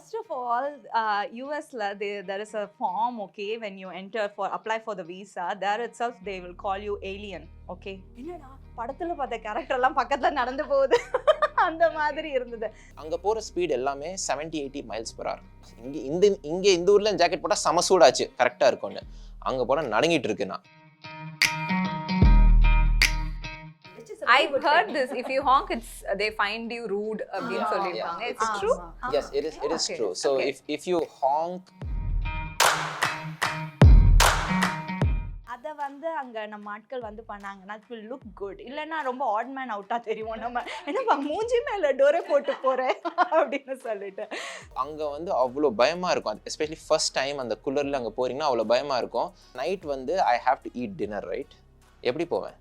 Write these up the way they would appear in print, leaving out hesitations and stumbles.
First of all, US there is a form, okay, when you apply for the visa, there itself they will call you alien, okay. என்னடா படத்துல பார்த்த character எல்லாம் பக்கத்துல நடந்து போகுது அந்த மாதிரி இருந்தது. அங்க போற ஸ்பீட் எல்லாமே 70-80 மைல்ஸ் per hour. இங்க இந்த ஊர்ல ஜாக்கெட் போட்டா சம சூடாச்சு கரெக்டா இருக்கும்னு, அங்க போனா நடுங்கிட்டு இருக்கு நான். I've heard this. If you honk, they find you rude. It's true. Yes, it is true. So okay. if you honk, அத அங்க நம்ம ஆட்கள் பண்ணாங்கன்னா it will look good. இல்லனா ரொம்ப ஆட் மேன் அவுட்டா தெரியும். நம்ம என்னப்பா மூஞ்சி மேல டோரே போட்டு போறே அப்படினு சொல்லிட்டு அங்க அவ்வளோ பயமா இருக்கும். எஸ்பெஷலி ஃபர்ஸ்ட் டைம் அந்த குளிர்ல அங்க போறீங்கன்னா அவ்வளோ பயமா இருக்கும். Night I have to eat dinner, right? எப்படி போவேன்?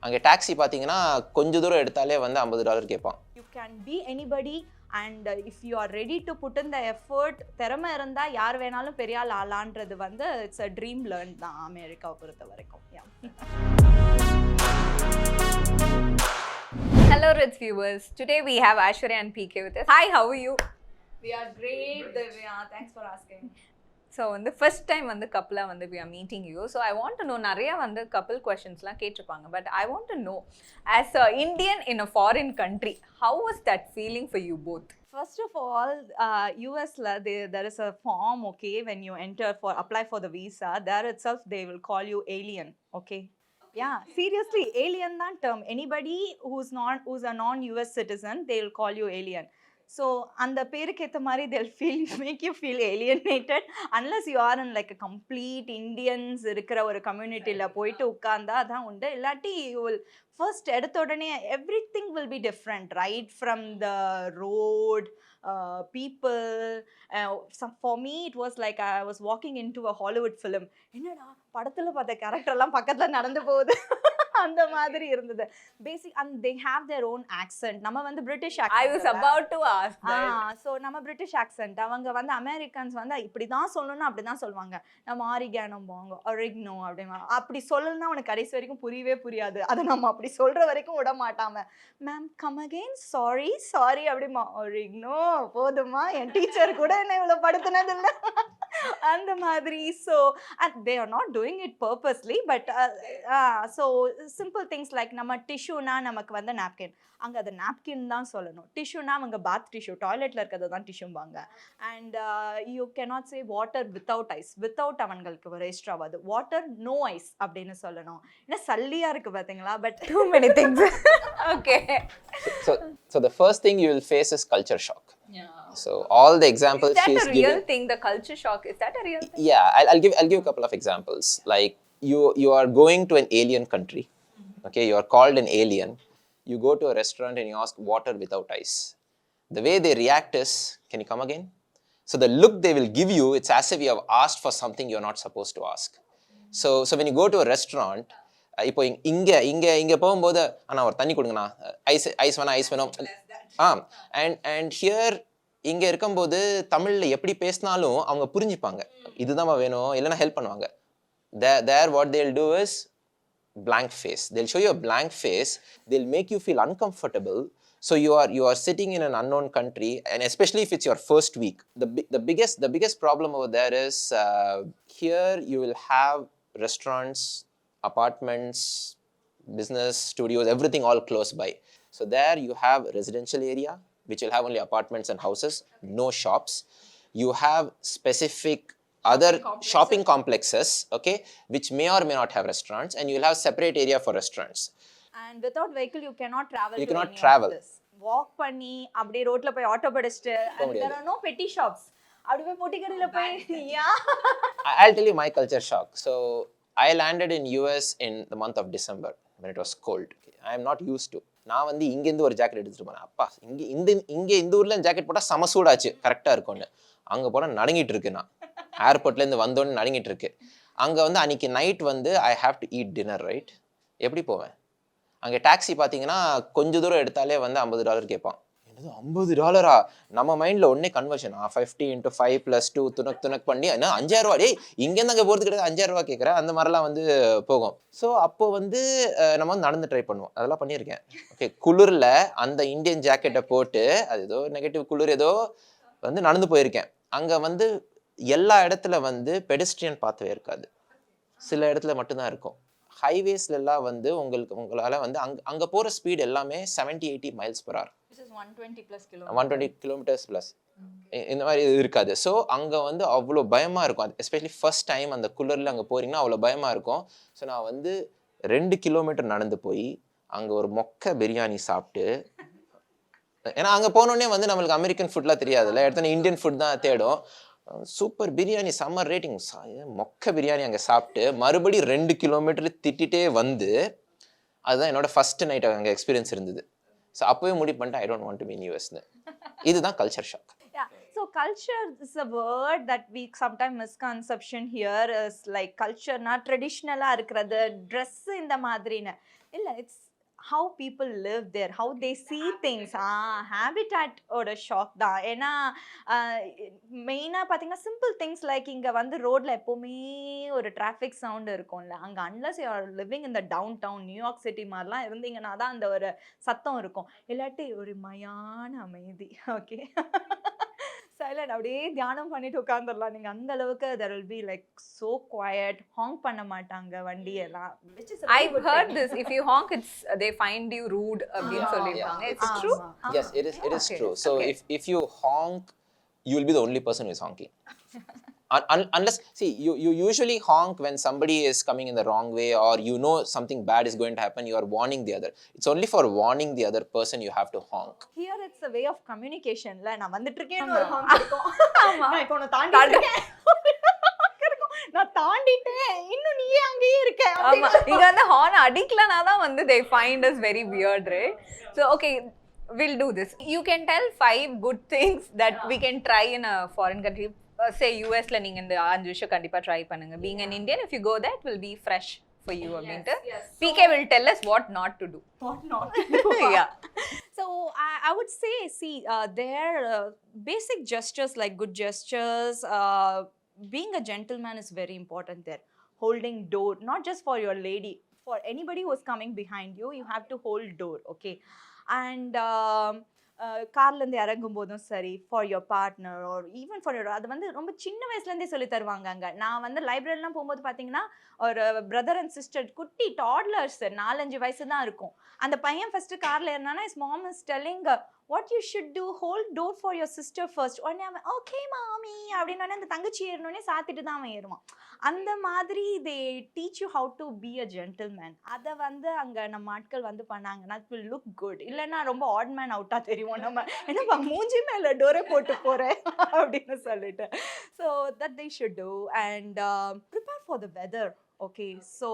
அங்கே டாக்ஸி பார்த்தீங்கன்னா கொஞ்சம் தூரம் எடுத்தாலே $50 கேட்பான். You can be anybody and if you are ready to put in the effort, திறமை இருந்தால் யார் வேணாலும் பெரிய ஆள் ஆளான்றது இட்ஸ் அ ட்ரீம் லேர்ன் தான் அமெரிக்காவை பொறுத்த வரைக்கும். Hello Ritz viewers, today we have Iswarya and PK with us. Hi, how are you? We are great, Divya. Thanks for asking. So the first time couple we are meeting you, so I want to know நிறைய couple questions la கேட்டிருப்பாங்க, but I want to know as a Indian in a foreign country, how was that feeling for you both? First of all, US there is a form, okay, when you apply for the visa, there itself they will call you alien, okay. Yeah, seriously, alien that term. Anybody who's a non-US citizen, they will call you alien. So அந்த பேருக்கு ஏத்த மாதிரி they'll make you feel alienated unless you are in like a complete Indians இருக்கிற ஒரு கம்யூனிட்டில போயிட்டு உட்கார்ந்தா அதான் உண்டு. இல்லாட்டி you will first எடுத்த உடனே everything will be different, right from the road, people. For me it was like I was walking into a Hollywood film. என்னடா படத்துல பார்த்த கேரக்டர் எல்லாம் பக்கத்துல நடந்து போகுது அந்த மாதிரி இருந்தது. பேசிக் and they have their own accent. நம்ம British accent. I was about to ask that. So நம்ம British accent. அவங்க அமெரிக்கன்ஸ் இப்படி தான் சொல்லணும்னா அப்படி தான் சொல்வாங்க. நம்ம ஆரிகானம் போங்க, ஒரிக்னோ அப்படிமா. அப்படி சொல்லணும்னா உனக்கு கடைசி வரைக்கும் புரியவே புரியாது. அத நம்ம அப்படி சொல்ற வரைக்கும் விட மாட்டாம. மேம் கம் அகைன், சாரி அப்படிமா. ஒரிக்னோ போதுமா, என் டீச்சர் கூட என்ன இவ்வளவு படுத்துனது இல்ல அந்த மாதிரி. So and they are not doing it purposely, but so simple things like நம்ம டிஷ்யூனா நமக்கு napkin, அங்க அது napkin தான் சொல்லணும். டிஷ்யூனா அவங்க பாத் டிஷ்யூ, டாய்லெட்ல இருக்கிறது தான் டிஷ்யூம்பாங்க. And you cannot say water without ice. without அவங்களுக்கு வேஸ்ட் ஆகாது. வாட்டர் நோ ஐஸ் அப்படின்னு சொல்லணும். என்ன சல்லியா இருக்கு பாத்தீங்களா, but too many things. Okay. So the first thing you will face is culture shock. yeah. So all the examples Is that she's a real given, thing, the culture shock? Is that a real thing? yeah, I'll give a couple of examples. Like you are going to an alien country, okay, you are called an alien. You go to a restaurant and you ask water without ice. The way they react is, can you come again? So the look they will give you, it's as if you have asked for something you're not supposed to ask. So when you go to a restaurant, இப்போ இங்க போகும்போது அண்ணா ஒரு தண்ணி கொடுங்கண்ணா, ice வேணும். And here இங்க இருக்கும்போது தமிழ்ல எப்படி பேசினாலும் அவங்க புரிஞ்சுப்பாங்க, இதுதான் வேணும், இல்லைன்னா ஹெல்ப் பண்ணுவாங்க. There what they'll do is blank face. They'll show you a blank face. They'll make you feel uncomfortable. So you are sitting in an unknown country, and especially if it's your first week. The biggest problem over there is here you will have restaurants, apartments, business, studios, everything all close by. So there you have residential area, which will have only apartments and houses, no shops. You have specific other shopping complexes, okay, which may or may not have restaurants, and you will have separate area for restaurants. And without vehicle you cannot travel. You cannot travel. Walk பண்ணி அப்படியே ரோட்ல போய் auto படிச்சிட்டு, and there are no petty shops. அப்படியே போய் பொட்டி கடையில போய் I'll tell you my culture shock. So I landed in US in the month of December when it was cold. I am not used to. நான் இங்க இருந்து ஒரு jacket எடுத்துட்டு போனேன். அப்பா இங்க இந்த ஊர்ல ஜாக்கெட் போட்டா சம சூடாச்சு கரெக்டா இருக்கும்னு, அங்க போனா நடுங்கிட்டு இருக்கு. நான் ஏர்போர்ட்ல இருந்து வந்தோன்னு நடுங்கிட்டு இருக்கு. அங்க அன்னைக்கு night I have to eat dinner, right? எப்படி போவேன்? அங்கே டாக்ஸி பார்த்தீங்கன்னா கொஞ்சம் தூரம் எடுத்தாலே $50 கேட்பான். என்னது $50? நம்ம மைண்டில் ஒன்னே கன்வர்ஷன் 50 × 5 + 2 துணக் பண்ணி என்ன 5000 டேய் இங்கேருந்து அங்கே போகிறது கிடையாது, $5000 கேட்குறேன், அந்த மாதிரிலாம் போகும். ஸோ அப்போ நம்ம நடந்து ட்ரை பண்ணுவோம். அதெல்லாம் பண்ணியிருக்கேன். ஓகே, குளிரில் அந்த இந்தியன் ஜாக்கெட்டை போட்டு அது ஏதோ நெகட்டிவ் குளிர் ஏதோ வந்து நடந்து போயிருக்கேன். அங்கே வந்து எல்லா இடத்துல வந்து பெடஸ்ட்ரியன் பாத்வே இருக்காது, சில இடத்துல மட்டும்தான் இருக்கும். ஹைவேஸ்லாம் வந்து உங்களால் வந்து அங்கே போகிற ஸ்பீட் எல்லாமே 70-80 mph, 120 கிலோமீட்டர்ஸ் ப்ளஸ், இந்த மாதிரி இருக்காது. ஸோ அங்கே வந்து அவ்வளோ பயமாக இருக்கும். அது எஸ்பெஷலி ஃபர்ஸ்ட் டைம் அந்த குள்ளரில் அங்கே போகிறீங்கன்னா அவ்வளோ பயமாக இருக்கும். ஸோ நான் வந்து 2 கிலோமீட்டர் நடந்து போய் அங்கே ஒரு மொக்க பிரியாணி சாப்பிட்டு, ஏன்னா அங்கே போனோடனே வந்து நம்மளுக்கு அமெரிக்கன் ஃபுட்லாம் தெரியாதுல்ல, எடுத்தோன்னே இந்தியன் ஃபுட் தான் தேடும். சூப்பர் பிரியாணி, சம்மர் ரேட்டிங், மொக்க பிரியாணி அங்கே சாப்பிட்டு மறுபடியும் 2 கிலோமீட்டர் திட்டிகிட்டே வந்து, அதுதான் என்னோட ஃபர்ஸ்ட் நைட் அங்கே எக்ஸ்பீரியன்ஸ் இருந்தது. ஸோ அப்போவே முடிவு பண்ணிட்டு I don't want to be in யூஎஸ்னு. இதுதான் culture shock. Yeah, so culture is a word that we sometimes misconception here is like culture na traditional ah irukradhu dress inda madrina illa, it's how people live there, how they see things. Habitat oda shock da ena main ah pathinga simple things like inga vandu road la eppome oru traffic sound irukumla, anga unless you are living in the downtown New York City marla irundinga na da and oru satham irukum, illati oru mayana அமைதி. Okay, silent, அப்படியே தியானம் பண்ணிட்டு உட்காந்துடலாம் நீங்க. அந்த அளவுக்கு there will be like so quiet, honk பண்ண மாட்டாங்க வண்டி எல்லாம், which is a very I've good heard thing. this, if you honk it's they find you rude அப்படின்னு சொல்லிருக்காங்க. It's true. Yes, it is Okay. true. So Okay. if you honk, you will be the only person who is honking. Unless, see, you usually honk when somebody is coming in the wrong way, or you know something bad is going to happen, you are warning the other. It's only for warning the other person you have to honk. Here it's a way of communication ல, நான் வந்துட்டு இருக்கேன்னு ஒரு honk இருக்கும். ஆமா. நான் இப்போ உன்னை தாண்டிட்டு இருக்கேன், நான் தாண்டிட்டேன், இன்னும் நீயே அங்கேயே இருக்க. ஆமா, இங்க வந்து ஹார்ன் அடிக்கலனா தான் வந்து they find us very weird, right? So okay, we'll do this. You can tell 5 good things that we can try in a foreign country. Say US ல நீங்க இந்த 5 விஷயம் கண்டிப்பா ட்ரை பண்ணுங்க. Being an Indian, if you go there, it will be fresh for you அப்படின்ட்டு. PK will tell us what not to do. What not to do. Yeah. So I would say, see, their basic gestures like good gestures, being a gentleman is very important there. Holding door, not just for your lady, for anybody who is coming behind you, you have to hold door, okay? And கார்லேருந்து இறங்கும் போதும் சரி, for your partner R even for your, அது வந்து ரொம்ப சின்ன வயசுலேருந்தே சொல்லி தருவாங்க அங்கே. நான் வந்து லைப்ரரிலாம் போகும்போது பார்த்தீங்கன்னா ஒரு பிரதர் அண்ட் சிஸ்டர், குட்டி டாட்லர்ஸ், 4-5 வயசு தான் இருக்கும். அந்த பையன் ஃபர்ஸ்ட் கார்ல ஏறினானா is mom is telling what you should do, hold door for your sister first. உடனே அவன் ஓகே மாமி அப்படின்னு அந்த தங்கச்சி ஏறினோடனே சாத்திட்டு தான் அவன் ஏறுவான். அந்த மாதிரி they teach you how to be a gentleman. அதை வந்து அங்கே நம்ம ஆட்கள் வந்து பண்ணாங்கன்னா it will look good. இல்லைன்னா ரொம்ப ஆட் மேன் அவுட்டாக தெரியும் நம்ம, என்னப்பா மூஞ்சி மேலே டோரை போட்டு போகிறேன் அப்படின்னு சொல்லிட்டு. So that they should do, and prepare for the weather. Okay, so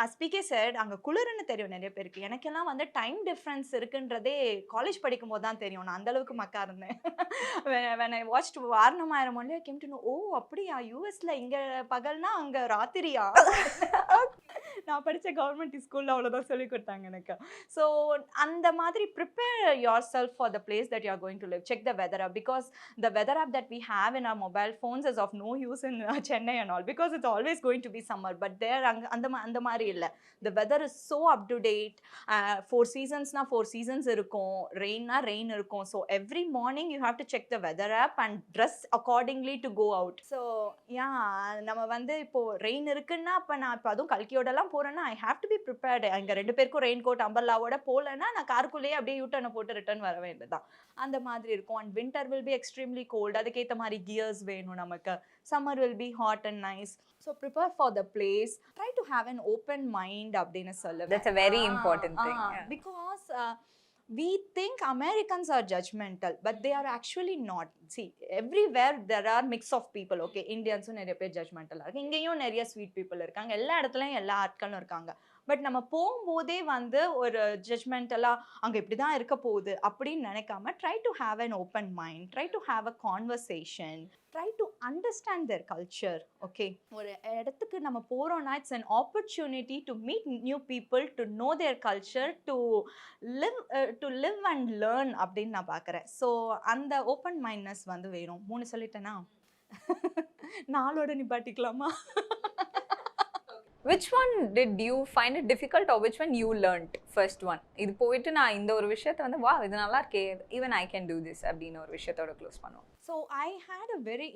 as PK said, அங்கே குளிர்னு தெரியும் நிறைய பேருக்கு. எனக்கெல்லாம் வந்து டைம் டிஃப்ரென்ஸ் இருக்குன்றதே காலேஜ் படிக்கும் போது தான் தெரியும். நான் அந்தளவுக்கு மக்கா இருந்தேன். when I watched Vaaranam Aayiram only I came to know, ஓ அப்படியா, யூஎஸ்ல இங்கே பகல்னா அங்கே ராத்திரியா. நான் படித்த கவர்மெண்ட் ஸ்கூலில் அவ்வளோதான் சொல்லி கொடுத்தாங்க எனக்கு. ஸோ அந்த மாதிரி prepare yourself for the place that you are going to live. Check the weather app, because the weather app that we have in our mobile phones is of no use in Chennai and all, because it's always going to be summer. But there அங்கே அந்த மாதிரி இல்லை. The weather is so up to date. 4 சீசன்ஸ்னா 4 seasons இருக்கும், ரெயின்னா rain இருக்கும். So every morning you have to check the weather app and dress accordingly to go out. So yeah, நம்ம வந்து இப்போது ரெயின் இருக்குன்னா அப்போ நான் இப்போ அதுவும் கல்கியோடலாம் போகிறேன்னா I have to be prepared. எங்கள் 2 பேருக்கும் ரெயின் கோட் அம்பர்லாவோட போகலன்னா நான் காருக்குள்ளேயே அப்படியே யூட்டர்னை போட்டு ரிட்டர்ன் வர வேண்டியதுதான். அந்த மாதிரி இருக்கும். And winter will be extremely cold, அதுக்கேற்ற மாதிரி கியர்ஸ் வேணும் நமக்கு. Summer will be hot and nice. So prepare for the place, try to have an open mind அப்படின்னு சொல்லுவேன். That's a very important thing. Because we think Americans are judgmental, but they are actually not. See, everywhere there are mix of people, okay? Indians நிறைய பேர் judgmental இருக்கு, இங்கேயும் நிறைய sweet people இருக்காங்க, எல்லா இடத்துலையும் எல்லா ஆட்களும் இருக்காங்க. பட் நம்ம போகும்போதே வந்து ஒரு ஜட்ஜ்மெண்டலாக அங்கே இப்படி தான் இருக்க போகுது அப்படின்னு நினைக்காம, try to have an open mind, try to have a conversation, try to understand their culture. Okay, ஒரு இடத்துக்கு நம்ம போகிறோன்னா it's an opportunity to meet new people, to know their culture, to live and learn அப்படின்னு நான் பார்க்குறேன். So அந்த open மைண்ட்னஸ் வந்து வேணும். 3 சொல்லிட்டேன்னா 4ஓட நிப்பாட்டிக்கலாமா? which one did you find it difficult or which one you learnt first one? இது போயிட்டு நான் இந்த ஒரு விஷயத்தை வந்து வா இது நல்லா இருக்கே, even I can do this அப்படின்னு ஒரு விஷயத்தோட க்ளோஸ் பண்ணுவோம். So I had a very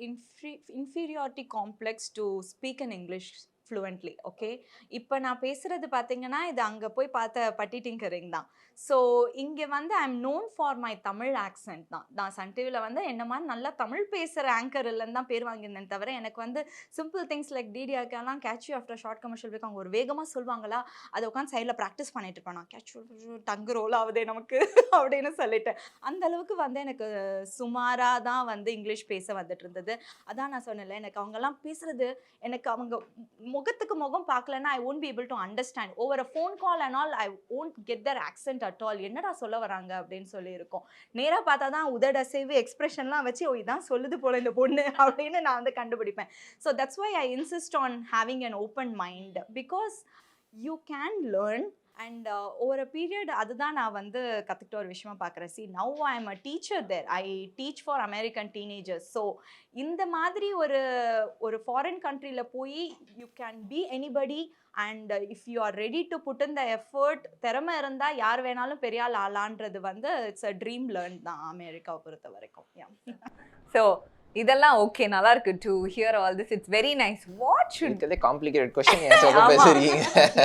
inferiority complex to speak in English fluently. Okay, இப்போ நான் பேசுறது பார்த்தீங்கன்னா இது அங்கே போய் பார்த்த பட்டி டிங்கரிங் தான். ஸோ இங்கே வந்து I am known for my Tamil accent தான். நான் சன் டிவியில் வந்து என்ன மாதிரி நல்லா தமிழ் பேசுகிற ஆங்கர் இல்லைன்னு தான் பேர் வாங்கியிருந்தேன் தவிர எனக்கு வந்து சிம்பிள் திங்ஸ் லைக் டிடிஆர்க்கெல்லாம் catch you after short commercial break அவங்க ஒரு வேகமாக சொல்லுவாங்களா, அதை உட்காந்து சைடில் ப்ராக்டிஸ் பண்ணிட்டு இருப்பேன். நான் கேட்ச் டங்கு ரோல் ஆகுதே நமக்கு அப்படின்னு சொல்லிட்டு அந்த அளவுக்கு வந்து எனக்கு சுமாராக தான் வந்து இங்கிலீஷ் பேச வந்துட்டு இருந்தது. அதான் நான் சொன்னேன்ல, எனக்கு அவங்கெல்லாம் பேசுறது எனக்கு அவங்க முகத்துக்கு முகம் பார்க்கலன்னா I won't be able to understand. Over a phone call and all I won't get their accent at all. என்னடா சொல்ல வராங்க அப்படின்னு சொல்லி இருக்கும். நேராக பார்த்தா தான் உதடசைவு எக்ஸ்பிரஷன்லாம் வச்சு ஓ இதான் சொல்லுது போல இந்த பொண்ணு அப்படின்னு நான் வந்து கண்டுபிடிப்பேன். So that's why I insist on having an open mind because you can learn and over a period அதுதான் நான் வந்து கற்றுக்கிட்ட ஒரு விஷயமா பார்க்குறேன். See now I am a teacher there, I teach for American teenagers. So இந்த மாதிரி ஒரு ஃபாரின் கண்ட்ரியில் போய் you can be anybody and if you are ready to put in the effort, திறமை இருந்தால் யார் வேணாலும் பெரிய ஆள் ஆளான்றது வந்து இட்ஸ் அ ட்ரீம் லேர்ன் தான் அமெரிக்காவை பொறுத்த வரைக்கும். ஸோ இதெல்லாம் ஓகே, நல்லா இருக்கு to hear all this. It's very nice. What should இதே காம்ப்ளிகேட்டட் क्वेश्चन ஏன் சொல்ல பேசுறீங்க?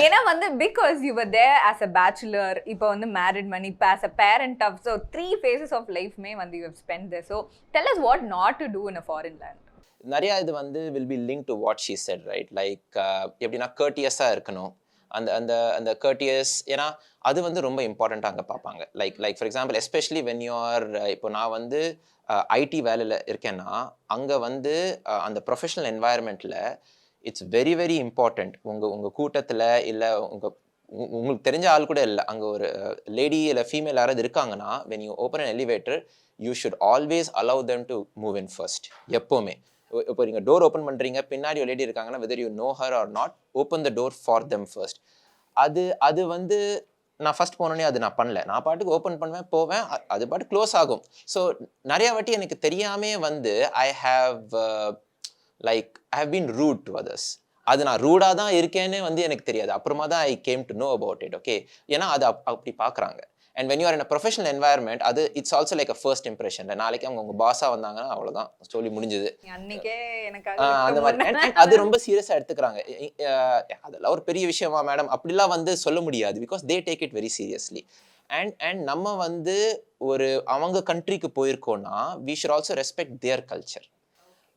ஏன்னா வந்து because you were there as a bachelor, இப்போ வந்து மேரிட் மணி, இப்போ as a parent of, so 3 phases of லைஃப்மே வந்து you have spent there. So tell us what not to do in a foreign land. நிறைய இது வந்து will be link to what she said, right? Like எப்படின்னா கர்டியஸாக இருக்கணும். அந்த அந்த அந்த கர்டியஸ், ஏன்னா அது வந்து ரொம்ப இம்பார்ட்டண்ட்டாக அங்கே பார்ப்பாங்க. Like for example especially when you are, இப்போ நான் வந்து ஐடி வேலையில் இருக்கேன்னா அங்கே வந்து அந்த ப்ரொஃபஷனல் என்வாயர்மெண்ட்டில் இட்ஸ் வெரி வெரி இம்பார்ட்டண்ட். உங்கள் கூட்டத்தில் இல்லை உங்களுக்கு தெரிஞ்ச ஆள் கூட இல்லை, அங்கே ஒரு லேடி இல்லை ஃபீமேல் யாராவது இருக்காங்கன்னா when you open an elevator you should always allow them to move in first. எப்போவுமே இப்போ நீங்கள் டோர் ஓப்பன் பண்ணுறீங்க, பின்னாடி ஒரு லேடி இருக்காங்கன்னா whether you know her or not, open the door for them first. அது வந்து நான் ஃபர்ஸ்ட் போனோடனே அது நான் பண்ணல. நான் பாட்டுக்கு ஓப்பன் பண்ணுவேன், போவேன், அது பாட்டு க்ளோஸ் ஆகும். ஸோ நிறையா வாட்டி எனக்கு தெரியாமே வந்து I have been rude to others. அது நான் ரூடாக தான் இருக்கேன்னு வந்து எனக்கு தெரியாது. அப்புறமா தான் I came to know about it. Okay, ஏன்னா அது அப்படி பார்க்குறாங்க. And when you are in a professional environment, அது it's also like a first impression. நாளைக்கு அவங்க உங்கள் பாஸாக வந்தாங்கன்னா அவ்வளோதான், சொல்லி முடிஞ்சது. அன்னைக்கே எனக்கு அந்த மாதிரி அது ரொம்ப சீரியஸாக எடுத்துக்கிறாங்க. அதெல்லாம் ஒரு பெரிய விஷயமா மேடம் அப்படிலாம் வந்து சொல்ல முடியாது. Because they take it very seriously. And நம்ம வந்து ஒரு அவங்க கண்ட்ரிக்கு போயிருக்கோன்னா we should also respect their culture.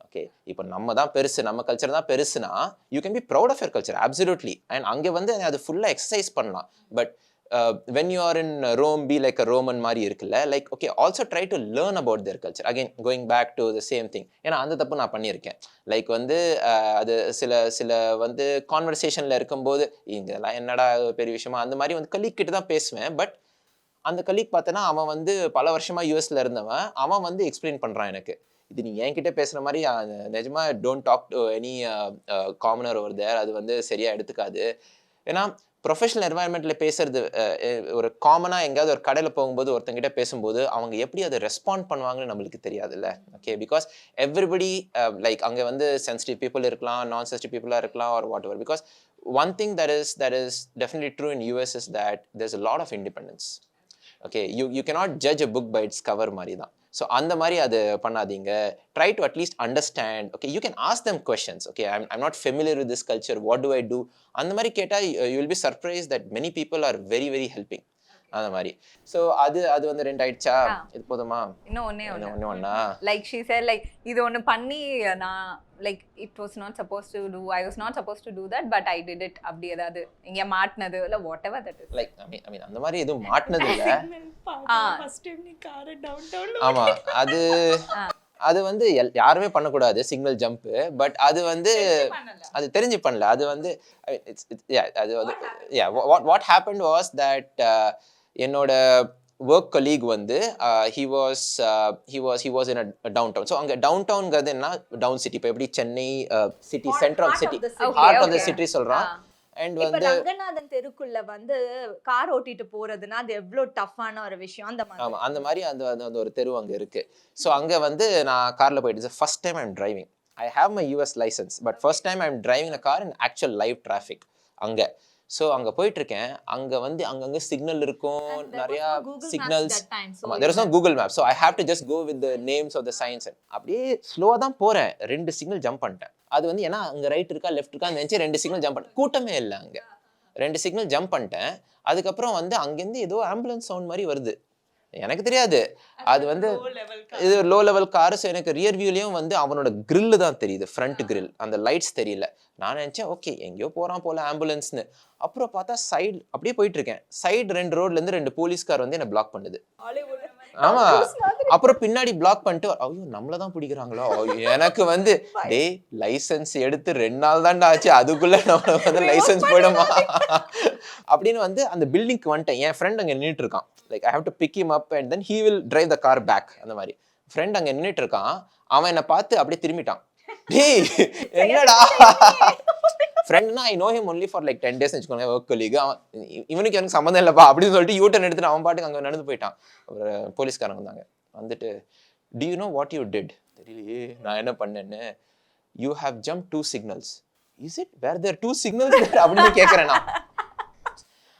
Okay, இப்போ நம்ம தான் பெருசு, நம்ம கல்ச்சர் தான் பெருசுனா you can be proud of your culture, absolutely. And அங்கே வந்து அது ஃபுல்லாக எக்ஸசைஸ் பண்ணலாம். But when you are in Rome, be like a Roman மாதிரி இருக்குல்ல, like okay also try to learn about their culture. Again going back to the same thing. ஏன்னா அந்த தப்பு நான் பண்ணியிருக்கேன். லைக் வந்து அது சில வந்து கான்வர்சேஷனில் இருக்கும்போது இதெல்லாம் என்னடா பெரிய விஷயமா அந்த மாதிரி வந்து கலீக் கிட்ட தான் பேசுவேன். பட் அந்த கலீக் பார்த்தேன்னா அவன் வந்து பல வருஷமா யூஎஸ்ல இருந்தவன், அவன் வந்து எக்ஸ்பிளைன் பண்ணுறான் எனக்கு, இது நீ என்கிட்ட பேசுகிற மாதிரி நிஜமா don't talk to any commoner over there, அது வந்து சரியாக எடுத்துக்காது. ஏன்னா ப்ரொஃபஷனல் என்வாயர்மெண்ட்டில் பேசுறது ஒரு காமனாக எங்கேயாவது ஒரு கடையில் போகும்போது ஒருத்தங்கிட்ட பேசும்போது அவங்க எப்படி அதை ரெஸ்பாண்ட் பண்ணுவாங்கன்னு நம்மளுக்கு தெரியாதுல்ல. ஓகே, பிகாஸ் எவ்ரிபடி லைக் அங்கே வந்து சென்சிட்டிவ் பீப்புள் இருக்கலாம், நான் சென்சிட்டிவ் பீப்புளாக இருக்கலாம், or whatever. Because one thing that is definitely true in US is that there's a lot of independence. Okay, you cannot judge a book by its cover மாதிரி தான். So அந்த மாதிரி அது பண்ணாதீங்க. Try to at least understand. Okay, you can ask them questions. Okay, I'm not familiar with this culture, what do I do, அந்த மாதிரி கேட்டால் you will be surprise that many people are very very helping. அந்த மாதிரி. So அது வந்து 2 ஆயிடுச்சா, இது போதுமா? இன்னும் ஒண்ணா லைக் ஷீ சேட் லைக் இது ஒன்று பண்ணி நான் like it was not supposed to do, I was not supposed to do that but I did it. அப்படி ஏதாவது இங்கே மாட்டினது இல்லை whatever that is. Like I mean அந்த மாதிரி எதுவும் மாட்டினது இல்லை. ஆமா, அது வந்து யாருமே பண்ணக்கூடாது சிக்னல் ஜம்ப். பட் அது வந்து அது தெரிஞ்சு பண்ணல. அது வந்து அது வந்து வாட் ஹேப்பன்ட் வாஸ் தட் என்னோட ஒர்க் கலீக் வந்து he was in a downtown. So அங்கே டவுன்டவுன்ங்கிறது என்ன, டவுன் சிட்டி. இப்போ எப்படி Chennai city, centre of city, heart of the city சொல்கிறான். அண்ட் வந்து ரங்கநாதன் தெருக்குள்ள வந்து கார் ஓட்டிட்டு போறதுன்னா அது எவ்வளவு டஃப்பான ஒரு விஷயம். அந்த மாதிரி ஆமா, அந்த மாதிரி அந்த ஒரு தெரு அங்கே இருக்கு. ஸோ அங்கே வந்து நான் காரில் போயிட்டு first time I'm driving. I have my US license, but first time I'm driving a car in actual live traffic. அங்க. ஸோ அங்க போயிட்டு இருக்கேன். அங்க வந்து அங்கங்க சிக்னல் இருக்கும், நிறைய சிக்னல்ஸ். ஆமா, there is no Google Maps, so I have to just go with the names of the signs. அப்படியே ஸ்லோவா தான் போறேன். 2 சிக்னல் ஜம்ப் பண்ணிட்டேன். அது வந்து ஏன்னா அங்க ரைட் இருக்கா லெஃப்ட் இருக்கா நினைச்சு 2 சிக்னல் ஜம்ப் பண்ணேன். கூட்டமே இல்லை அங்க. 2 சிக்னல் ஜம்ப் பண்ணிட்டேன். அதுக்கப்புறம் வந்து அங்கேருந்து ஏதோ ஆம்புலன்ஸ் சவுண்ட் மாதிரி வருது. எனக்கு தெரியாது அது வந்து இது லோ லெவல் கார். ஸோ எனக்கு ரியர் வியூலையும் வந்து அவனோட கிரில்லு தான் தெரியுது, ஃப்ரண்ட் கிரில், அந்த லைட்ஸ் தெரியல. நான் நினச்சேன் ஓகே எங்கேயோ போகிறான் போல ஆம்புலன்ஸ்னு. அப்புறம் பார்த்தா சைடு அப்படியே போயிட்டு இருக்கேன். சைடு 2 ரோட்லேருந்து 2 போலீஸ்கார் வந்து என்னை பிளாக் பண்ணுது. ஆமா, அப்புறம் பின்னாடி பிளாக் பண்ணிட்டு ஐயோ நம்மள தான் பிடிக்கிறாங்களோ. எனக்கு வந்து டேய் லைசன்ஸ் எடுத்து 2 நாள் தான்டா ஆச்சு, அதுக்குள்ள நம்ம வந்து லைசன்ஸ் போயிடுமா அப்படின்னு வந்து அந்த பில்டிங்க்கு வந்துட்டேன். என் ஃப்ரெண்ட் அங்கே நின்றுட்டு இருக்கான். Like I have to pick him up and then he will drive the car back. அந்த மாதிரி ஃப்ரெண்ட் அங்கே நின்றுட்டு இருக்கான். அவன் என்னை பார்த்து அப்படியே திரும்பிட்டான். டேய் என்னடா ஃப்ரெண்ட்னா I know him only for like 10 days வச்சுக்கோங்க, ஒர்க் கொலீக். இவனுக்கு எனக்கு சம்மந்தம் இல்லைப்பா அப்படின்னு சொல்லிட்டு யூட்டன் எடுத்துட்டு அவன் பாட்டுக்கு அங்கே நடந்து போயிட்டான். ஒரு போலீஸ்காரங்க வந்தாங்க. வந்துட்டு do you know what you did? தெரியலையே நான் என்ன பண்ணேன்னு. You have jump 2 signals. Is it were there 2 signals அப்படின்னு கேட்குறேன் நான்.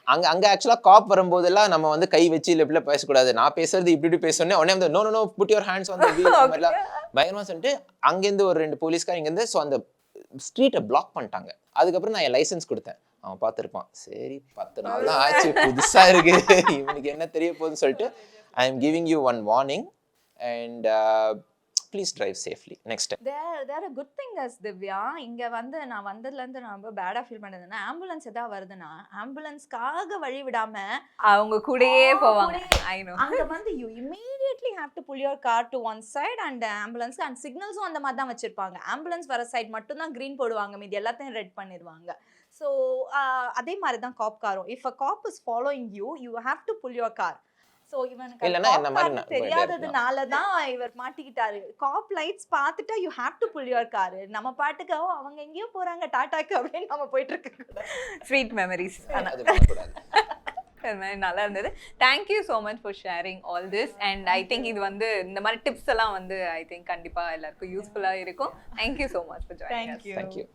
அங்க ஆக்சுவலாக காப் வரும்போதெல்லாம் நம்ம வந்து கை வச்சு லெஃப்ட்ல பேசக்கூடாது. நான் பேசுறது இப்படி பேசணுன்னே உடனே வந்து no no no put your hands on the wheel மாதிரிலாம் பயங்கரமா சொல்லிட்டு அங்கேருந்து ஒரு 2 போலீஸ்கார் இங்கேருந்து ஸோ அந்த ஸ்ட்ரீட்டை பிளாக் பண்ணிட்டாங்க. அதுக்கப்புறம் நான் என் லைசன்ஸ் கொடுத்தேன். அவன் பார்த்துருப்பான், சரி 10 நாள் தான் ஆச்சு, புதுசா இருக்கு, இவனுக்கு என்ன தெரிய போகுதுன்னு சொல்லிட்டு I am giving you one warning and please drive safely next time. There a good thing as Divya, இங்க வந்து நான் வந்ததுலேருந்து நான் ரொம்ப பேடா ஃபீல் பண்ணதுன்னா ஆம்புலன்ஸ் ஏதாவது வருதுன்னா ஆம்புலன்ஸ்க்காக வழி விடாம அவங்க கூடயே போவாங்க. I know. அங்க வந்து you immediately have to pull your car to one side and ambulance and signals அந்த மாதிரி தான் வச்சிருப்பாங்க. ஆம்புலன்ஸ் வர சைடு மட்டும் தான் green போடுவாங்க, மீதி எல்லாத்தையும் ரெட் பண்ணிடுவாங்க. ஸோ அதே மாதிரி தான் காப் காரும். if a cop is following you you have to pull your car. So இவனுக்கு தெரியாததுனால தான் இவர் மாட்டிக்கிட்டாரு. காப் லைட்ஸ் பார்த்துட்டா you have to pull your car. நம்ம பாட்டுக்கு அவங்க எங்கேயோ போறாங்க டாட்டாக்கு அப்படின்னு நம்ம போயிட்டு இருக்க. Sweet memories. நல்லா இருந்தது. Thank you so much for sharing all this. And I think இது வந்து இந்த மாதிரி டிப்ஸ் எல்லாம் வந்து ஐ திங்க் கண்டிப்பாக எல்லாருக்கும் யூஸ்ஃபுல்லாக இருக்கும். Thank you so much for joining. Thank you.